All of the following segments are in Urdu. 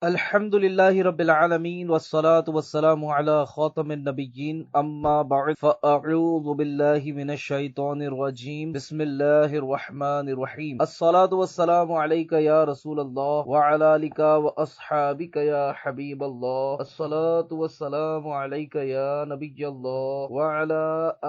الحمدللہ رب العالمین والصلاة والسلام علی خاتم النبیین اما بعد فاعوذ باللہ من الشیطان الرجیم بسم اللہ الرحمن الرحیم الصلاة والسلام علیک یا رسول اللہ وعلی آلک واصحابک یا حبیب اللہ الصلاة والسلام علیک یا نبی اللہ وعلی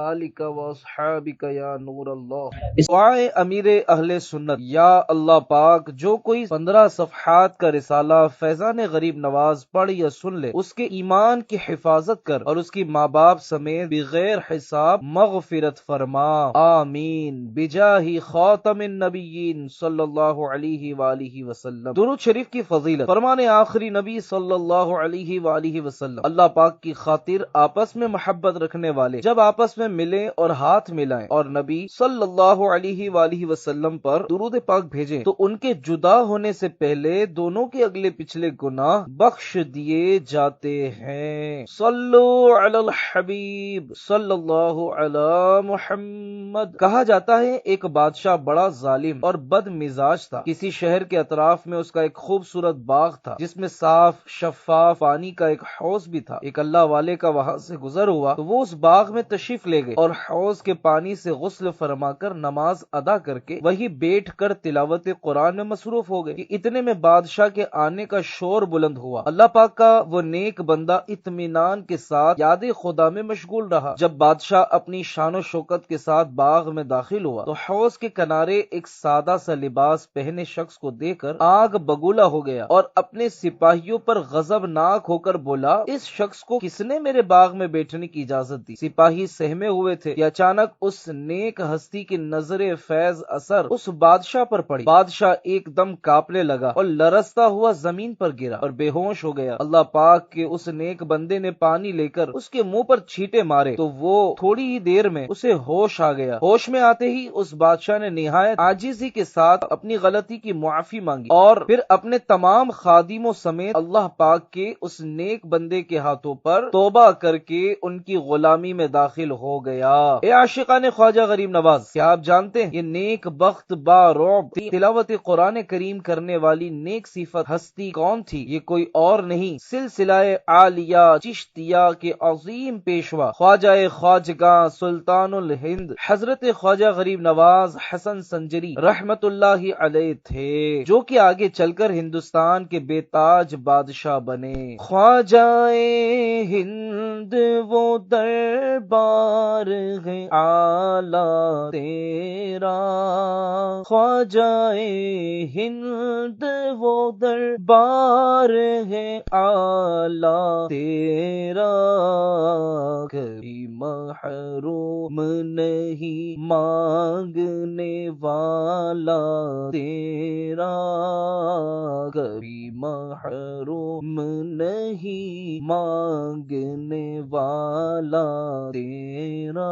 آلک واصحابک یا نور اللہ۔ دعائے امیر اہل سنت۔ یا اللہ پاک، جو کوئی 15 صفحات کا رسالہ فیضان غریب نواز پڑھ یا سن لے، اس کے ایمان کی حفاظت کر اور اس کی ماں باپ سمیت بغیر حساب مغفرت فرما، آمین، بجاہ خاتم النبیین صلی اللہ علیہ وآلہ وسلم۔ درود شریف کی فضیلت۔ فرمان آخری نبی صلی اللہ علیہ وآلہ وسلم، اللہ پاک کی خاطر آپس میں محبت رکھنے والے جب آپس میں ملیں اور ہاتھ ملائیں اور نبی صلی اللہ علیہ وآلہ وسلم پر درود پاک بھیجیں تو ان کے جدا ہونے سے پہلے دونوں کے اگلے پچھلے گناہ بخش دیے جاتے ہیں۔ صلو علی الحبیب صلی اللہ علی محمد۔ کہا جاتا ہے ایک بادشاہ بڑا ظالم اور بد مزاج تھا۔ کسی شہر کے اطراف میں اس کا ایک خوبصورت باغ تھا جس میں صاف شفاف پانی کا ایک حوض بھی تھا۔ ایک اللہ والے کا وہاں سے گزر ہوا تو وہ اس باغ میں تشریف لے گئے اور حوض کے پانی سے غسل فرما کر نماز ادا کر کے وہی بیٹھ کر تلاوت قرآن میں مصروف ہو گئے کہ اتنے میں بادشاہ کے آنے کا شور بلند ہوا۔ اللہ پاک کا وہ نیک بندہ اطمینان کے ساتھ یاد خدا میں مشغول رہا۔ جب بادشاہ اپنی شان و شوکت کے ساتھ باغ میں داخل ہوا تو حوض کے کنارے ایک سادہ سا لباس پہنے شخص کو دیکھ کر آگ بگولا ہو گیا اور اپنے سپاہیوں پر غضبناک ہو کر بولا، اس شخص کو کس نے میرے باغ میں بیٹھنے کی اجازت دی؟ سپاہی سہمے ہوئے تھے کہ اچانک اس نیک ہستی کی نظر فیض اثر اس بادشاہ پر پڑی۔ بادشاہ ایک دم کانپنے لگا اور لرزتا ہوا زمین پر گرا اور بے ہوش ہو گیا۔ اللہ پاک کے اس نیک بندے نے پانی لے کر اس کے منہ پر چھینٹے مارے تو وہ تھوڑی ہی دیر میں اسے ہوش آ گیا۔ ہوش میں آتے ہی اس بادشاہ نے نہایت عاجزی کے ساتھ اپنی غلطی کی معافی مانگی اور پھر اپنے تمام خادموں سمیت اللہ پاک کے اس نیک بندے کے ہاتھوں پر توبہ کر کے ان کی غلامی میں داخل ہو گیا۔ اے عاشقان خواجہ غریب نواز، کیا آپ جانتے ہیں یہ نیک بخت با رعب تلاوت قرآن کریم کرنے والی نیک صفت ہستی کون تھی؟ یہ کوئی اور نہیں، سلسلہ عالیہ چشتیہ کے عظیم پیشوا خواجہ خواجگاں سلطان الہند حضرت خواجہ غریب نواز حسن سنجری رحمت اللہ علیہ تھے، جو کہ آگے چل کر ہندوستان کے بے تاج بادشاہ بنے۔ خواجہ ہند وہ دربار ہے اعلیٰ تیرا، خواجہ ہند وہ دربار ہے اعلیٰ تیرا، کبھی محروم نہیں مانگنے والا تیرا، کبھی محروم نہیں مانگنے والا تیرا۔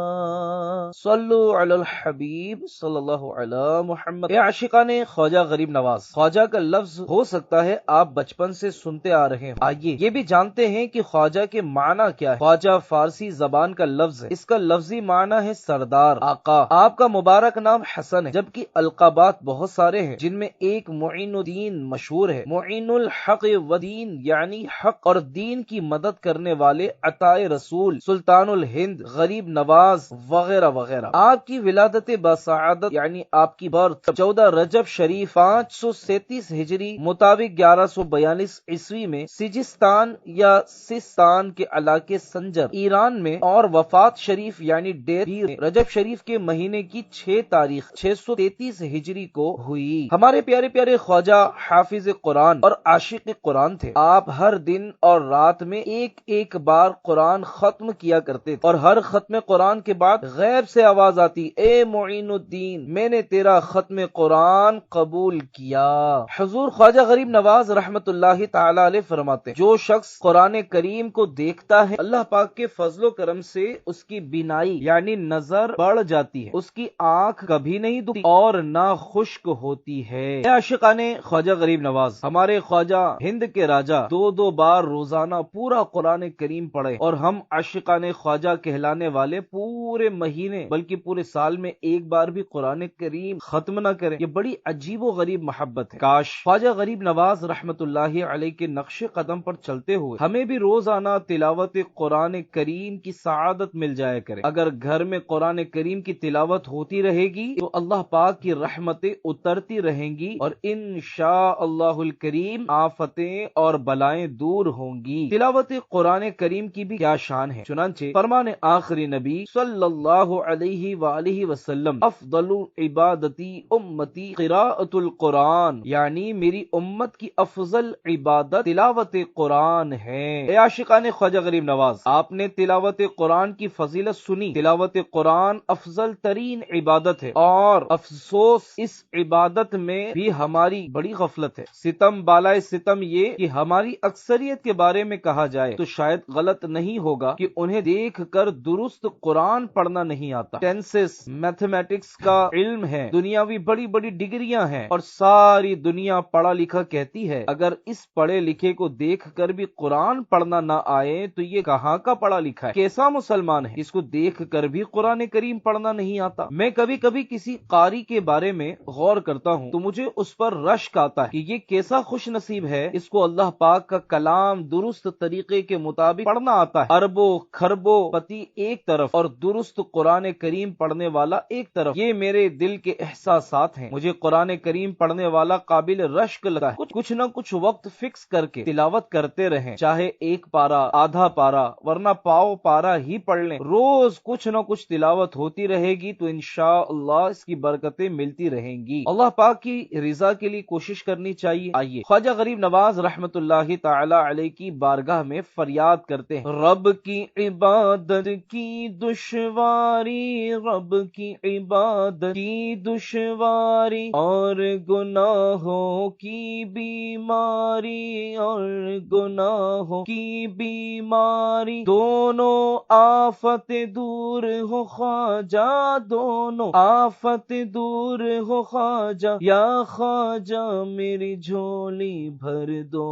صلو علی الحبیب صلی اللہ علی محمد۔ اے عاشقان خواجہ غریب نواز، خواجہ کا لفظ ہو سکتا ہے آپ بچپن سے سنتے آ رہے ہیں، آئیے یہ بھی جانتے ہیں کہ خواجہ کے معنی کیا ہے۔ خواجہ فارسی زبان کا لفظ ہے، اس کا لفظی معنی ہے سردار، آقا۔ آپ کا مبارک نام حسن ہے، جبکہ القابات بہت سارے ہیں جن میں ایک معین الدین مشہور ہے۔ معین الحق و دین یعنی حق اور دین کی مدد کرنے والے، عطائے رسول، سلطان الہند، غریب نواز وغیرہ وغیرہ۔ آپ کی ولادت بسعادت یعنی آپ کی برتھ 14 رجب شریف 537 ہجری مطابق 1142 عیسوی میں سجستان یا سستان کے علاقے سنجر ایران میں، اور وفات شریف یعنی ڈیتھ رجب شریف کے مہینے کی 6 تاریخ 633 ہجری کو ہوئی۔ ہمارے پیارے پیارے خواجہ حافظ قرآن اور عاشق قرآن تھے۔ آپ ہر دن اور رات میں ایک ایک بار قرآن ختم کیا کرتے تھے اور ہر ختم قرآن کے بعد غیب سے آواز آتی، اے معین الدین، میں نے تیرا ختم قرآن قبول کیا۔ حضور خواجہ غریب نواز رحمت اللہ تعالی علیہ فرماتے ہیں، جو شخص قرآن کریم کو دیکھتا ہے اللہ پاک کے فضل و کرم سے اس کی بینائی یعنی نظر بڑھ جاتی ہے، اس کی آنکھ کبھی نہیں دکھتی اور نہ خشک ہوتی ہے۔ اے عاشقان خواجہ غریب نواز، ہمارے خواجہ ہند کے راجا 2 بار روزانہ پورا قرآن کریم پڑھے اور ہم عاشقان خواجہ کہلانے والے پورے مہینے بلکہ پورے سال میں ایک بار بھی قرآن کریم ختم نہ کریں، یہ بڑی عجیب و غریب محبت ہے۔ کاش خواجہ غریب نواز رحمت اللہ علیہ کے نقش قدم پر چلتے ہوئے ہمیں بھی روزانہ تلاوت قرآن کریم کی سعادت مل جایا کرے۔ اگر گھر میں قرآن کریم کی تلاوت ہوتی رہے گی تو اللہ پاک کی رحمتیں اترتی رہیں گی اور انشاء اللہ الکریم آفتیں اور بلائیں دور ہوں گی۔ تلاوت قرآن کریم کی بھی کیا شان ہے، چنانچہ فرمان آخری نبی صلی اللہ علیہ وآلہ وسلم افضل عبادتی امتی قراءۃ القرآن، یعنی میری امت کی افضل عبادت تلاوت قرآن ہے۔ اے عاشقان خواجہ غریب نواز، آپ نے تلاوت قرآن کی فضیلت سنی۔ تلاوت قرآن افضل ترین عبادت ہے اور افسوس اس عبادت میں بھی ہماری بڑی غفلت ہے۔ ستم بالائے ستم یہ کہ ہماری اکثریت کے بارے میں کہا جائے تو شاید غلط نہیں ہوگا کہ انہیں دیکھ کر درست قرآن پڑھنا نہیں آتا۔ ٹینسز میتھمیٹکس کا علم ہے، دنیاوی بڑی بڑی ڈگریاں ہیں اور ساری دنیا پڑھا لکھا کہتی ہے، اگر اس پڑھے لکھے کو دیکھ کر بھی قرآن پڑھنا نہ آئے تو یہ کہاں کا پڑھا لکھا ہے، کیسا مسلمان ہے اس کو دیکھ کر بھی قرآن کریم پڑھنا نہیں آتا۔ میں کبھی کبھی کسی قاری کے بارے میں غور کرتا ہوں تو مجھے اس پر رشک آتا ہے کہ یہ کیسا خوش نصیب ہے، اس کو اللہ پاک کا کلام درست طریقے کے مطابق پڑھنا آتا ہے۔ اربوں خربوں پتی ایک طرف اور درست قرآن کریم پڑھنے والا ایک طرف، یہ میرے دل کے احساسات ہیں۔ مجھے قرآن کریم پڑھنے والا قابل رشک لگتا ہے۔ کچھ نہ کچھ وقت فکس کر کے تلاوت کرتے رہیں، چاہے ایک پارا آدھا پارا ورنہ پاؤ پارا ہی پڑھ لیں، روز کچھ نہ کچھ تلاوت ہوتی رہے گی تو انشاءاللہ اس کی برکتیں ملتی رہیں گی۔ اللہ پاک کی رضا کے لیے کوشش کرنی چاہیے۔ آئیے خواجہ غریب نواز رحمت اللہ تعالی علیہ کی بارگاہ میں فریاد کرتے ہیں۔ رب کی عبادت کی دشواری، رب کی عبادت کی دشواری اور گناہوں کی بیماری، اور گناہوں کی بیماری، دونوں آفت دور ہو خواجہ، دونوں آفت دور ہو خواجہ، یا خواجہ میری جھولی بھر دو،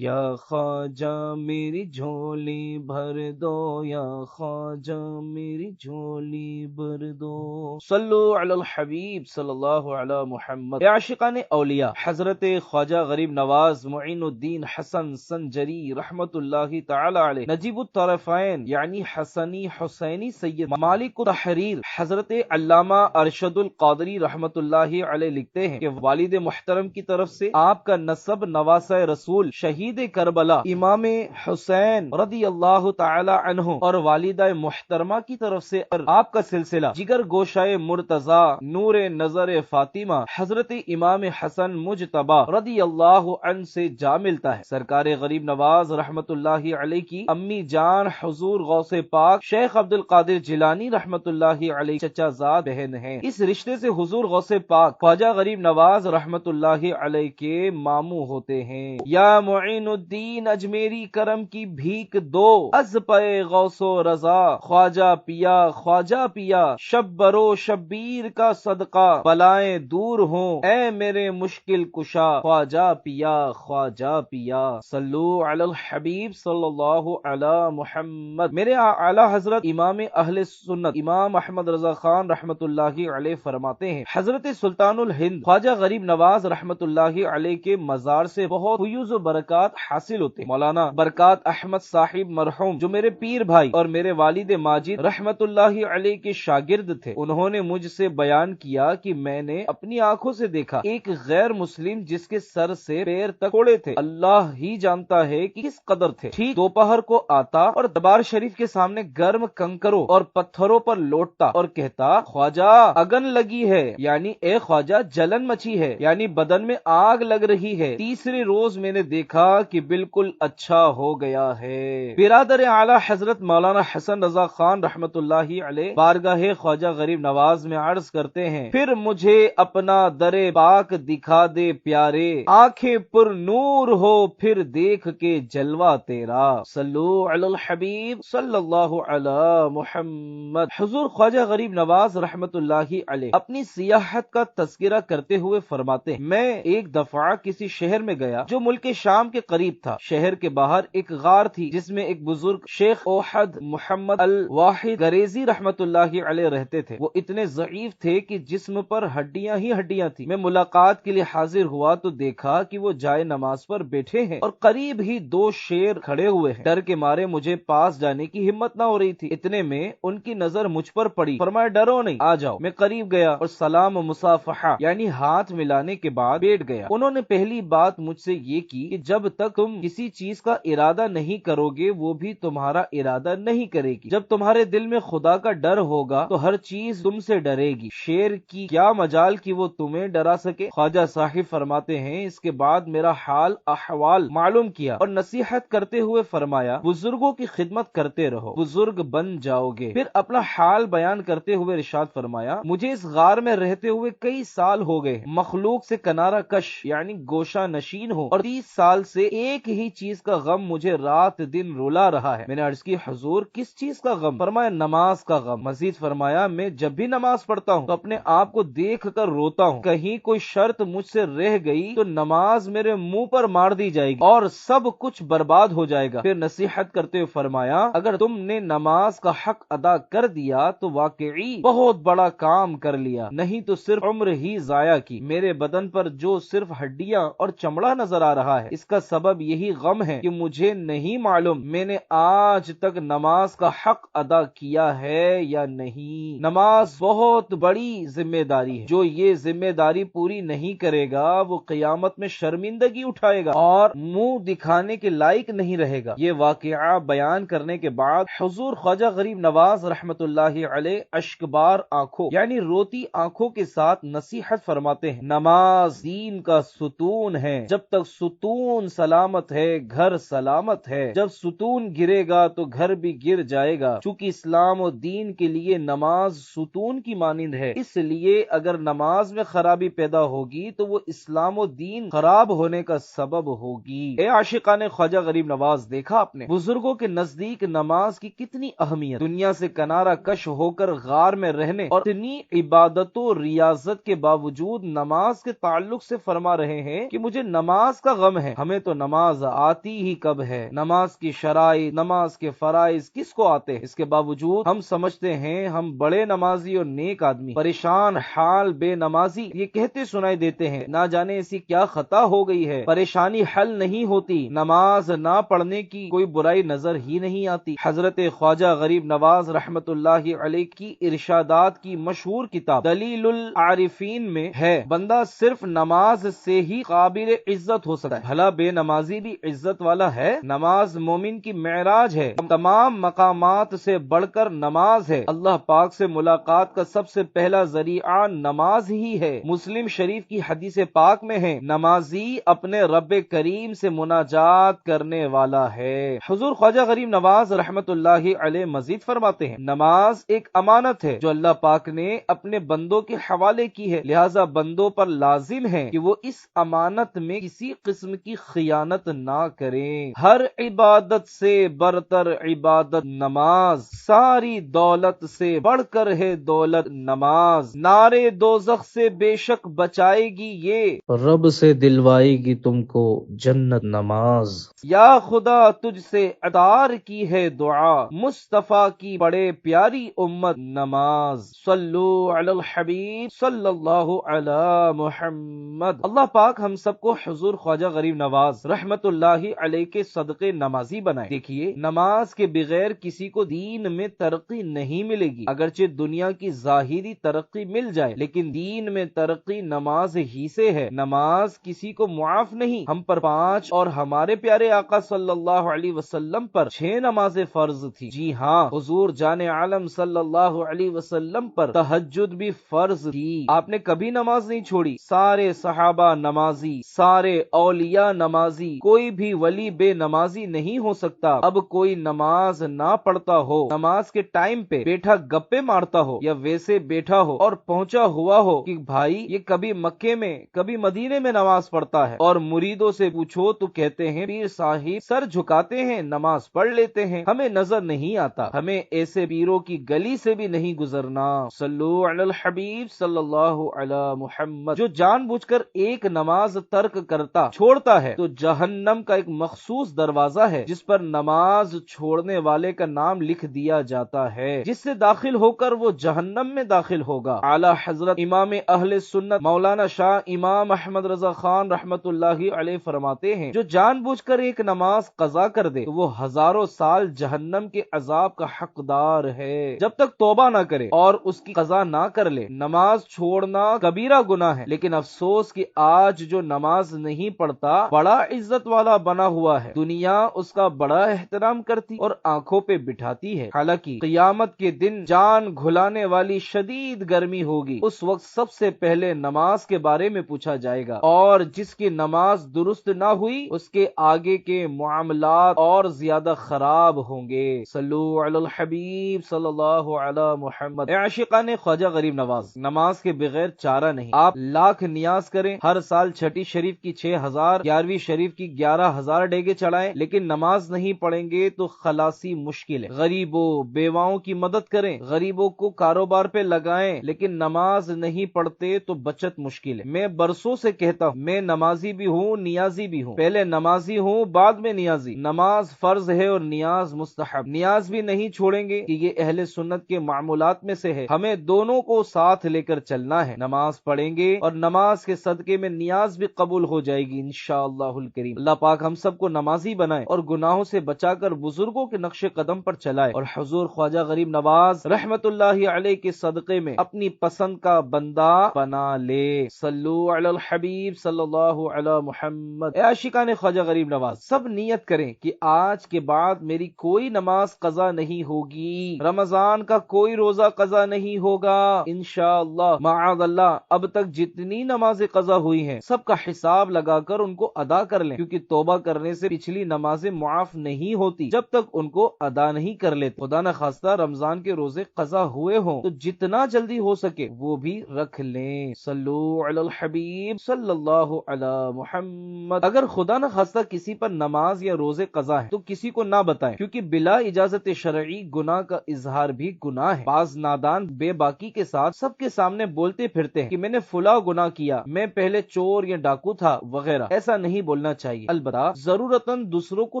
یا خواجہ میری جھولی بھر دو، یا خواجہ میری جھولی بھر دو۔ صلو علی الحبیب صلی اللہ علی محمد۔ عاشقان اولیاء، حضرت خواجہ غریب نواز معین الدین حسن سنجری رحمت اللہ تعالی علیہ، نجیب الطرفین یعنی حسنی حسینی سید مالک التحریر، حضرت علامہ ارشد القادری رحمت اللہ علیہ لکھتے ہیں کہ والد محترم کی طرف سے آپ کا نسب نواسہ رسول شہید کربلا امام حسین رضی اللہ تعالی عنہ، اور والدہ محترمہ کی طرف سے آپ کا سلسلہ جگر گوشائے مرتضی نور نظر فاطمہ حضرت امام حسن مجتبی رضی اللہ عنہ سے جا ملتا ہے۔ سرکار غریب نواز رحمت اللہ علیہ کی امی جان حضور غوث پاک شیخ عبد القادر جیلانی رحمت اللہ علیہ چچا زاد بہن ہیں۔ اس رشتے سے حضور غوث پاک خواجہ غریب نواز رحمت اللہ علیہ کے ماموں ہوتے ہیں۔ یا معین الدین اجمیری کرم کی بھیک دو، از پے غوث و رضا خواجہ پیا، خواجہ پیا، شب برو شبیر کا صدقہ بلائیں دور ہوں، اے میرے مشکل کشا خواجہ پیا، خواجہ پیا۔ صلو علی الحبیب صلی اللہ علی محمد۔ میرے اعلی حضرت امام اہل سنت امام احمد رضا خان رحمت اللہ علیہ فرماتے ہیں، حضرت سلطان الہند خواجہ غریب نواز رحمت اللہ علیہ کے مزار سے بہت فیوز و برکات حاصل ہوتے ہیں۔ مولانا برکات احمد صاحب مرحوم جو میرے پیر بھائی اور میرے والد ماجد رحمت اللہ علیہ کے شاگرد تھے، انہوں نے مجھ سے بیان کیا کہ میں نے اپنی آنکھوں سے دیکھا ایک غیر مسلم جس کے سر سے پیر تک کوڑے تھے، اللہ ہی جانتا ہے کہ کس قدر تھے، ٹھیک دوپہر کو آتا اور دربار شریف کے سامنے گرم کنکروں اور پتھروں پر لوٹتا اور کہتا، خواجہ اگن لگی ہے، یعنی اے خواجہ جلن مچی ہے، یعنی بدن میں آگ لگ رہی ہے۔ تیسرے روز میں نے دیکھا کہ بالکل اچھا ہو گیا ہے۔ برادر اعلی حضرت مولانا حسن رضا خان رحمت اللہ علیہ بارگاہ خواجہ غریب نواز میں عرض کرتے ہیں، پھر مجھے اپنا در پاک دکھا دے پیارے، آنکھیں پر نور ہو پھر دیکھ کے جلوہ تیرا۔ صلو علی الحبیب صلی اللہ علی محمد۔ حضور خواجہ غریب نواز رحمت اللہ علیہ اپنی سیاحت کا تذکرہ کرتے ہوئے فرماتے ہیں، میں ایک دفعہ کسی شہر میں گیا جو ملک شام کے قریب تھا۔ شہر کے باہر ایک غار تھی جس میں ایک بزرگ شیخ اوحد محمد الواحد گریزی رحمت اللہ علیہ رہتے تھے۔ وہ اتنے ضعیف تھے کہ جسم پر ہڈیاں ہی ہڈیاں تھی۔ میں ملاقات کے لیے حاضر ہوا تو دیکھا کہ وہ جائے نماز پر بیٹھے ہیں اور قریب ہی 2 شیر کھڑے ہوئے ہیں۔ ڈر کے مارے مجھے پاس جانے کی ہمت نہ ہو رہی تھی۔ اتنے میں ان کی نظر مجھ پر پڑی۔ فرمایا ڈرو نہیں، آ جاؤ۔ میں قریب گیا اور سلام و مصافحہ یعنی ہاتھ ملانے کے بعد بیٹھ گیا۔ انہوں نے پہلی بات مجھ سے یہ کی کہ جب تک تم کسی چیز کا ارادہ نہیں کرو گے وہ بھی تمہارا ارادہ نہیں کرے گی۔ جب تمہارے دل میں خدا کا ڈر ہوگا تو ہر چیز تم سے ڈرے گی۔ شیر کی کیا مجال کہ وہ تمہیں ڈرا سکے۔ خواجہ صاحب فرماتے ہیں اس کے بعد میرا حال احوال معلوم کیا اور نصیحت کرتے ہوئے فرمایا بزرگوں کی خدمت کرتے رہو، بزرگ بن جاؤ گے۔ پھر اپنا حال بیان کرتے ہوئے ارشاد فرمایا مجھے اس غار میں رہتے ہوئے کئی سال ہو گئے، مخلوق سے کنارہ کش یعنی گوشہ نشین ہو، اور 30 سال سے ایک ہی چیز کا غم مجھے رات دن رولا رہا ہے۔ میں نے عرض کی حضور کس چیز کا غم؟ فرمایا نماز کا غم۔ مزید فرمایا میں جب بھی نماز پڑھتا ہوں تو اپنے آپ کو دیکھ کر روتا ہوں، کہیں کوئی شرط مجھ سے رہ گئی تو نماز میرے منہ پر مار دی جائے گی اور سب کچھ برباد ہو جائے گا۔ پھر نصیحت کرتے ہوئے فرمایا اگر تم نے نماز کا حق ادا کر دیا تو واقعی بہت بڑا کام کر لیا، نہیں تو صرف عمر ہی ضائع کی۔ میرے بدن پر جو صرف ہڈیاں اور چمڑا نظر آ رہا ہے اس کا سبب یہی غم ہے کہ مجھے نہیں معلوم میں نے آج تک نماز کا حق ادا کیا ہے یا نہیں۔ نماز بہت بڑی ذمہ داری ہے، جو یہ ذمہ داری پوری نہیں کرے گا وہ قیامت میں شرمندگی اٹھائے گا اور منہ دکھانے کے لائق نہیں رہے گا۔ یہ واقعہ بیان کرنے کے بعد حضور خواجہ غریب نواز رحمت اللہ علیہ اشکبار آنکھوں یعنی روتی آنکھوں کے ساتھ نصیحت فرماتے ہیں نماز دین کا ستون ہے، جب تک ستون سلامت ہے گھر سلامت ہے، جب ستون گرے گا تو گھر بھی گر جائے گا۔ چونکہ اسلام و دین کے لیے نماز ستون کی مانند ہے، اس لیے اگر نماز میں خرابی پیدا ہوگی تو وہ اسلام و دین خراب ہونے کا سبب ہوگی۔ اے عاشقان خواجہ غریب نواز، دیکھا آپ نے بزرگوں کے نزدیک نماز کی کتنی اہمیت۔ دنیا سے کنارہ کش ہو کر غار میں رہنے اور اتنی عبادت و ریاضت کے باوجود نماز کے تعلق سے فرما رہے ہیں کہ مجھے نماز کا غم ہے۔ ہمیں تو نماز آتی ہی کب ہے؟ نماز کی شرائط، نماز کے فرائض کس کو آتے ہیں؟ اس کے باوجود ہم سمجھتے ہیں ہم بڑے نمازی اور نیک آدمی پریشان حال بے نمازی یہ کہتے سنائی دیتے ہیں، نہ جانے ایسی کیا خطا ہو گئی ہے، پریشانی حل نہیں ہوتی، نماز نہ پڑھنے کی کوئی برائی نظر ہی نہیں آتی۔ حضرت خواجہ غریب نواز رحمت اللہ علیہ کی ارشادات کی مشہور کتاب دلیل العارفین میں ہے بندہ صرف نماز سے ہی قابل عزت ہو سکتا ہے، بھلا بے نمازی بھی عزت والا ہے؟ نماز مومن کی معراج ہے، تمام مقامات سے بڑھ کر نماز ہے، اللہ پاک سے ملاقات کا سب سے پہلا ذریعہ نماز ہی ہے۔ مسلم شریف کی حدیث پاک میں ہے نمازی اپنے رب کریم سے مناجات کرنے والا ہے۔ حضور خواجہ غریب نواز رحمت اللہ علیہ مزید فرماتے ہیں نماز ایک امانت ہے جو اللہ پاک نے اپنے بندوں کے حوالے کی ہے، لہذا بندوں پر لازم ہے کہ وہ اس امانت میں کسی قسم کی خیانت نہ کریں۔ ہر عبادت سے برتر عبادت نماز، ساری دولت سے بڑھ کر ہے دولت نماز، نارے دوزخ سے بے شک بچائے گی یہ، رب سے دلوائے گی تم کو جنت نماز۔ یا خدا تجھ سے عطار کی ہے دعا، مصطفیٰ کی بڑے پیاری امت نماز۔ صلو علی الحبیب صلی اللہ علی محمد۔ اللہ پاک ہم سب کو حضور خواجہ غریب نواز رحمت اللہ علیہ کے صدقے نمازی بنائے۔ دیکھیے نماز کے بغیر کسی کو دین میں ترقی نہیں ملے گی، اگرچہ دنیا کی ظاہری ترقی مل جائے لیکن دین میں ترقی نماز ہی سے ہے۔ نماز کسی کو معاف نہیں، ہم پر 5 اور ہمارے پیارے آقا صلی اللہ علیہ وسلم پر 6 نمازیں فرض تھی۔ جی ہاں، حضور جان عالم صلی اللہ علیہ وسلم پر تہجد بھی فرض تھی، آپ نے کبھی نماز نہیں چھوڑی۔ سارے صحابہ نمازی، سارے اولیاء نمازی، کوئی بھی ولی بے نمازی نہیں ہو سکتا۔ اب کوئی نماز نہ پڑھتا ہو، نماز کے ٹائم پہ بیٹھا گپے مارتا ہو یا ویسے بیٹھا ہو اور پہنچا ہوا ہو کہ بھائی یہ کبھی مکے میں کبھی مدینے میں نماز پڑھتا ہے، اور مریدوں سے پوچھو تو کہتے ہیں پیر صاحب سر جھکاتے ہیں نماز پڑھ لیتے ہیں، ہمیں نظر نہیں آتا۔ ہمیں ایسے پیروں کی گلی سے بھی نہیں گزرنا۔ صلو علی الحبیب صلی اللہ علی محمد۔ جو جان بوجھ کر ایک نماز ترک کرتا چھوڑتا ہے تو جہنم کا ایک مخصوص دروازہ ہے جس پر نماز چھوڑنے والے کا نام لکھ دیا جاتا ہے، جس سے داخل ہو کر وہ جہنم میں داخل ہوگا۔ اعلی حضرت امام اہل سنت مولانا شاہ امام احمد رضا خان رحمت اللہ علیہ فرماتے ہیں، جو جان بوجھ کر ایک نماز قضا کر دے تو وہ ہزاروں سال جہنم کے عذاب کا حقدار ہے جب تک توبہ نہ کرے اور اس کی قضا نہ کر لے۔ نماز چھوڑنا کبیرہ گناہ ہے، لیکن افسوس کہ آج جو نماز نہیں پڑھتا بڑا عزت والا بنا ہوا ہے، دنیا اس کا بڑا احترام کرتی اور آنکھوں پہ بٹھاتی ہے، حالانکہ قیامت کے دن جان گھلانے والی شدید گرمی ہوگی، اس وقت سب سے پہلے نماز کے بارے میں پوچھا جائے گا، اور جس کی نماز درست نہ ہوئی اس کے آگے کے معاملات اور زیادہ خراب ہوں گے۔ صلو علی الحبیب صلی اللہ علی محمد۔ اے عاشقان خواجہ غریب نواز، نماز کے بغیر چارہ نہیں۔ آپ لاکھ نیاز کریں، ہر سال چھٹی شریف کی 6000، 11ویں شریف کی 11000 ڈیگے چڑھائیں، لیکن نماز نہیں پڑھیں گے تو خلاصی مشکل ہے۔ غریبوں بیواؤں کی مدد کریں، غریبوں کو کاروبار پہ لگائیں، لیکن نماز نہیں پڑھتے تو بچت مشکل ہے۔ میں برسوں سے کہتا ہوں، میں نمازی بھی ہوں نیازی بھی ہوں، پہلے نمازی ہوں بعد میں نیازی۔ نماز فرض ہے اور نیاز مستحب، نیاز بھی نہیں چھوڑیں گے کہ یہ اہل سنت کے معمولات میں سے ہے، ہمیں دونوں کو ساتھ لے کر چلنا ہے۔ نماز پڑھیں گے اور نماز کے صدقے میں نیاز بھی قبول ہو جائے گی انشاءاللہ الکریم۔ اللہ پاک ہم سب کو نمازی بنائے اور گناہوں سے بچا کر بزرگوں کے نقش قدم پر چلائے، اور حضور خواجہ غریب نواز رحمت اللہ علیہ کے صدقے میں اپنی پسند کا بندہ بنا لے۔ صلو علی الحبیب صلی اللہ علی محمد۔ اے عاشقان خواجہ غریب نواز، سب نیت کریں کہ آج کے بعد میری کوئی نماز قضا نہیں ہوگی، رمضان کا کوئی روزہ قضا نہیں ہوگا انشاءاللہ۔ معاذ اللہ، اب تک جتنی نمازیں قضا ہوئی ہیں سب کا حساب لگا کر ان کو ادا کر لیں، کیونکہ توبہ کرنے سے پچھلی نمازیں معاف نہیں ہوتی جب تک ان کو ادا نہیں کر لیتے۔ خدا نہ خواستہ رمضان کے روزے قضا ہوئے ہوں تو جتنا جلدی ہو سکے وہ بھی رکھ لیں۔ صلو علی الحبیب صلی اللہ علی محمد۔ اگر خدا نہ خواستہ کسی پر نماز یا روزے قضا ہے تو کسی کو نہ بتائیں، کیونکہ بلا اجازت شرعی گناہ کا اظہار بھی گناہ ہے۔ بعض نادان بے باکی کے ساتھ سب کے سامنے بولتے پھرتے ہیں کہ میں نے فلاں گناہ کیا، میں پہلے چور یا ڈاکو تھا وغیرہ۔ ایسا نہیں بولنا چاہیے، البتہ ضرورتاً دوسروں کو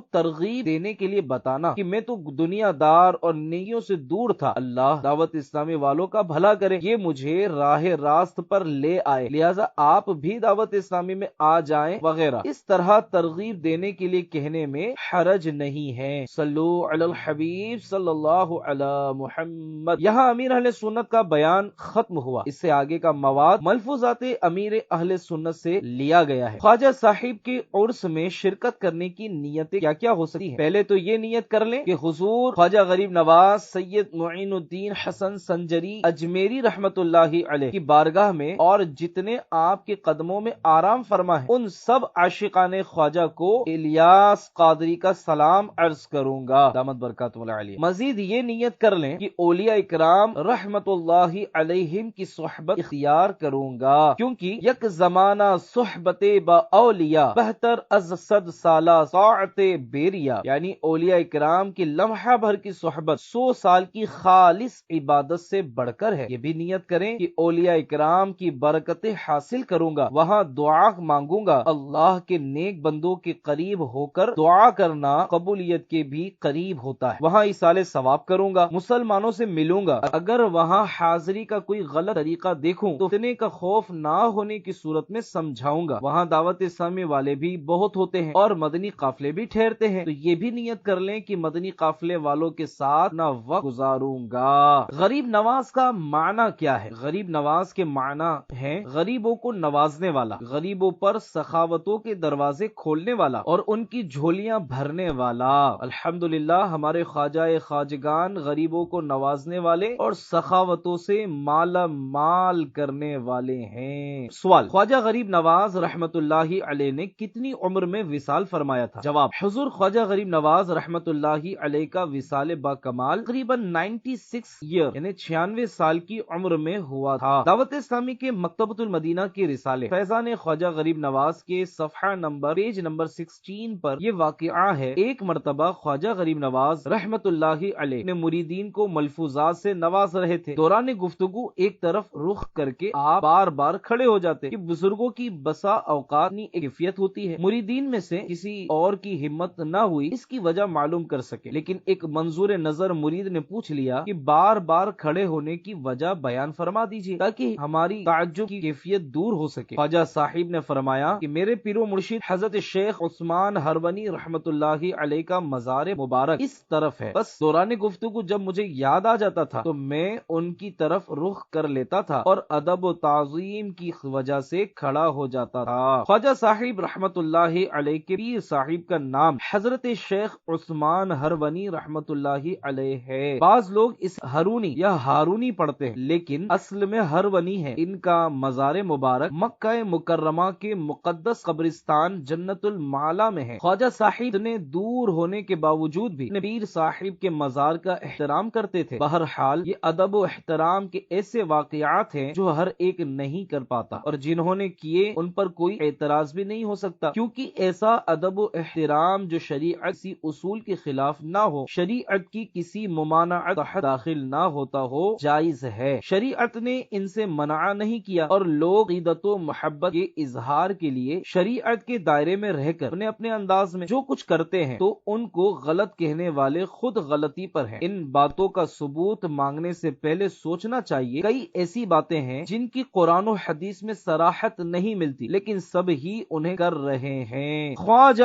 ترغیب دینے کے لیے بتانا کہ میں تو دنیا دار اور نیکیوں سے دور تھا، اللہ دعوت اسلامی والوں کا بھلا کرے، یہ مجھے راہ راست پر لے آئے، لہذا آپ بھی دعوت اسلامی میں آ جائیں وغیرہ۔ اس طرح ترغیب دینے کے لیے کہنے میں حرج نہیں ہے۔ صلو علی الحبیب صلی اللہ علی محمد۔ یہاں امیر اہل سنت کا بیان ختم ہوا، اس سے آگے کا مواد ملفوظات امیر اہل سنت سے لیا گیا ہے۔ خواجہ صاحب کے عرس میں شرکت کرنے کی نیتیں کیا کیا ہو سکتی ہیں؟ پہلے تو یہ نیت کر لیں کہ حضور خواجہ غریب نواز سید معین الدین حسن سنجری اجمیری رحمت اللہ علیہ کی بارگاہ میں اور جتنے آپ کے قدموں میں آرام فرما ہے ان سب عاشقان خواجہ کو الیاس قادری کا سلام عرض کروں گا، دامت برکاتہ علیہ۔ مزید یہ نیت کر لیں کہ اولیاء اکرام رحمت اللہ علیہم کی صحبت اختیار کروں گا، کیونکہ یک زمانہ صحبت با اولیاء بہتر از 100 سالہ طاعت بیریا، یعنی اولیاء اکرام کی لمحہ بھر کی صحبت 100 سال کی خالص عبادت سے بڑھ کر ہے۔ یہ بھی نیت کریں کہ اولیاء اکرام کی برکتیں حاصل کروں گا، وہاں دعا مانگوں گا۔ اللہ کے نیک بندوں کے قریب ہو کر دعا کرنا قبولیت کے بھی قریب ہوتا ہے۔ وہاں ایصال ثواب کروں گا، مسلمانوں سے ملوں گا، اگر وہاں حاضری کا کوئی غلط طریقہ دیکھوں تو فتنے کا خوف نہ ہونے کی صورت میں سمجھاؤں گا۔ وہاں دعوت اسلامی والے بھی بہت ہوتے ہیں اور مدنی قافلے بھی ٹھہرتے ہیں، تو یہ بھی نیت کر لیں کہ مدنی قافلے والوں کے ساتھ نہ وقت گزاروں گا۔ غریب نواز کا معنی کیا ہے؟ غریب نواز کے معنی ہے غریبوں کو نوازنے والا، غریبوں پر سخاوتوں کے دروازے کھولنے والا اور ان کی جھولیاں بھرنے والا۔ الحمدللہ ہمارے خواجہ خواجگان غریبوں کو نوازنے والے اور سخاوتوں سے مالا مال کرنے والے ہیں۔ سوال: خواجہ غریب نواز رحمت اللہ علیہ نے کتنی عمر میں وصال فرمایا تھا؟ جواب: حضور خواجہ غریب نواز رحمت اللہ علیہ کا وصال با کمال تقریباً 96 ایئر یعنی 96 سال کی عمر میں ہوا تھا۔ دعوت اسلامی کے مکتبۃ المدینہ کے رسالے فیضان خواجہ غریب نواز کے صفحہ پیج نمبر 16 پر یہ واقعہ ہے۔ ایک مرتبہ خواجہ غریب نواز رحمت اللہ علیہ نے مریدین کو ملفوظات سے نواز رہے تھے، دوران گفتگو ایک طرف رخ کر کے آپ بار بار کھڑے ہو جاتے کہ بزرگوں کی بسا اوقات ایک کیفیت ہوتی ملتی ہے۔ مریدین میں سے کسی اور کی ہمت نہ ہوئی اس کی وجہ معلوم کر سکے، لیکن ایک منظور نظر مرید نے پوچھ لیا کہ بار بار کھڑے ہونے کی وجہ بیان فرما دیجیے تاکہ ہماری تعجب کی کیفیت دور ہو سکے۔ خواجہ صاحب نے فرمایا کہ میرے پیر و مرشد حضرت شیخ عثمان ہرونی رحمت اللہ علیہ کا مزار مبارک اس طرف ہے، بس دوران گفتگو جب مجھے یاد آ جاتا تھا تو میں ان کی طرف رخ کر لیتا تھا اور ادب و تعظیم کی وجہ سے کھڑا ہو جاتا تھا۔ خواجہ صاحب رحمت اللہ علیہ کے پیر صاحب کا نام حضرت شیخ عثمان ہرونی رحمت اللہ علیہ ہے۔ بعض لوگ اس ہرونی یا ہارونی پڑھتے ہیں لیکن اصل میں ہرونی ہے۔ ان کا مزار مبارک مکہ مکرمہ کے مقدس قبرستان جنت المعلا میں ہے۔ خواجہ صاحب نے دور ہونے کے باوجود بھی پیر صاحب کے مزار کا احترام کرتے تھے۔ بہرحال یہ ادب و احترام کے ایسے واقعات ہیں جو ہر ایک نہیں کر پاتا، اور جنہوں نے کیے ان پر کوئی اعتراض بھی نہیں ہو سکتا، کیونکہ ایسا ادب و احترام جو شریعت کسی اصول کے خلاف نہ ہو، شریعت کی کسی ممانعت تحت داخل نہ ہوتا ہو، جائز ہے۔ شریعت نے ان سے منع نہیں کیا، اور لوگ عقیدت و محبت کے اظہار کے لیے شریعت کے دائرے میں رہ کر اپنے انداز میں جو کچھ کرتے ہیں تو ان کو غلط کہنے والے خود غلطی پر ہیں۔ ان باتوں کا ثبوت مانگنے سے پہلے سوچنا چاہیے، کئی ایسی باتیں ہیں جن کی قرآن و حدیث میں صراحت نہیں ملتی لیکن سب ہی انہیں کر رہے ہیں۔ خواجہ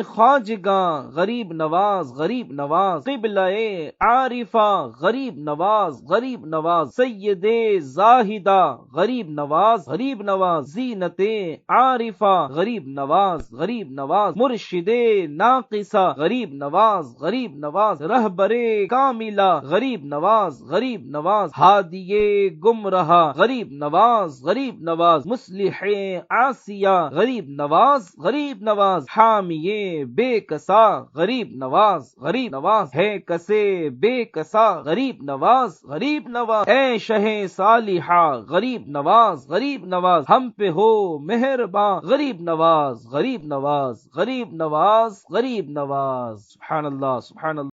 خواجگاں غریب نواز غریب نواز، قبلہ عارفہ غریب نواز غریب نواز، سید زاہدہ غریب نواز غریب نواز، زینت عارفہ غریب نواز غریب نواز، مرشد ناقصہ غریب نواز غریب نواز، رہبر کاملہ غریب نواز غریب نواز، ہادی گمراہ غریب نواز غریب نواز، مصلح عاصیہ غریب نواز غریب نواز، حامی بے کسا غریب نواز غریب نواز، ہے کسے بے کسا غریب نواز غریب نواز، اے شہ صالحہ غریب نواز غریب نواز، ہم پہ ہو مہرباں غریب نواز غریب نواز غریب نواز غریب نواز۔ سبحان اللہ سبحان اللہ۔